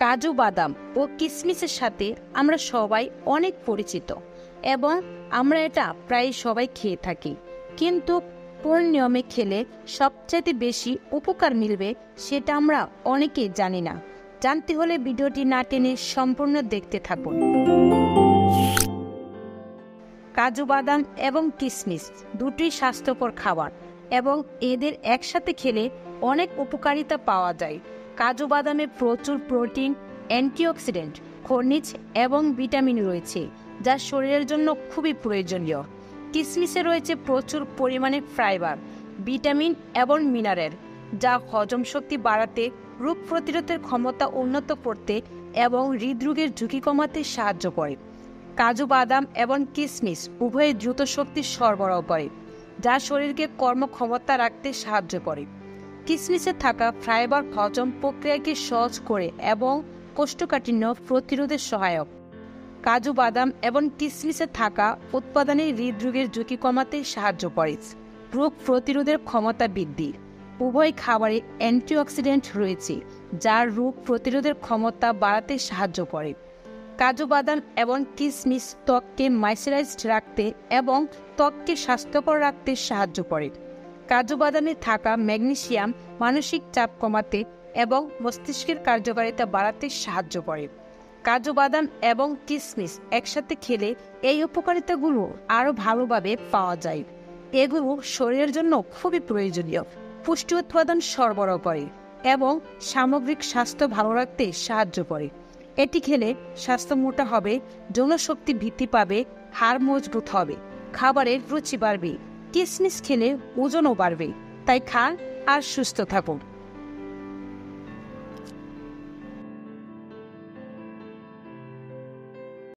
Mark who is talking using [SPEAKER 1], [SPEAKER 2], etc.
[SPEAKER 1] কাজু বাদাম ও কিশমিশের সাথে আমরা সবাই অনেক পরিচিত এবং আমরা এটা প্রায় সবাই খেয়ে থাকি, কিন্তু কোন নিয়মে খেলে সবচেয়ে বেশি উপকার মিলবে সেটা আমরা অনেকেই জানি না। জানতে হলে ভিডিওটি না টেনে সম্পূর্ণ দেখতে থাকুন। কাজু বাদাম এবং কিশমিশ দুটি স্বাস্থ্যকর খাবার এবং এদের একসাথে খেলে অনেক উপকারিতা পাওয়া যায়। কাজু বাদামে প্রচুর প্রোটিন, অ্যান্টিঅক্সিডেন্ট, খনিজ এবং ভিটামিন রয়েছে, যা শরীরের জন্য খুবই প্রয়োজনীয়। কিশমিশে রয়েছে প্রচুর পরিমাণে ফাইবার, ভিটামিন এবং মিনারেল, যা হজম শক্তি বাড়াতে, রোগ প্রতিরোধের ক্ষমতা উন্নত করতে এবং হৃদরোগের ঝুঁকি কমাতে সাহায্য করে। কাজু বাদাম এবং কিশমিশ উভয়ে দ্রুত শক্তি সরবরাহ করে, যা শরীরকে কর্মক্ষমতা রাখতে সাহায্য করে। কিশমিশে থাকা ফাইবার হজম প্রক্রিয়াকে সহজ করে এবং কোষ্ঠকাঠিন্য প্রতিরোধে সহায়ক। কাজু বাদাম এবং কিশমিশে থাকা উৎপাদনে হৃদরোগের ঝুঁকি কমাতে সাহায্য করে, রোগ প্রতিরোধের ক্ষমতা বৃদ্ধি। উভয় খাবারে অ্যান্টিঅক্সিডেন্ট রয়েছে, যা রোগ প্রতিরোধের ক্ষমতা বাড়াতে সাহায্য করে। কাজু বাদাম এবং কিশমিশ ত্বককে ময়েশ্চারাইজড রাখতে এবং ত্বককে স্বাস্থ্যকর রাখতে সাহায্য করে। কাজু বাদামে থাকা ম্যাগনেসিয়াম মানসিক চাপ কমাতে এবং মস্তিষ্কের কার্যকারিতা বাড়াতে সাহায্য করে। কাজু বাদাম এবং কিশমিশ একসাথে খেলে এই উপকারিতাগুলো আরও ভালোভাবে পাওয়া যায়। এগুলো শরীরের জন্য খুবই প্রয়োজনীয়, পুষ্টি উৎপাদন সরবরাহ করে এবং সামগ্রিক স্বাস্থ্য ভালো রাখতে সাহায্য করে। এটি খেলে স্বাস্থ্য মোটা হবে, যৌনশক্তি বৃদ্ধি পাবে, হাড় মজবুত হবে, খাবারের রুচি বাড়বে। কিশমিশ খেলে ওজনও বাড়বে। তাই খান আর সুস্থ থাকুন।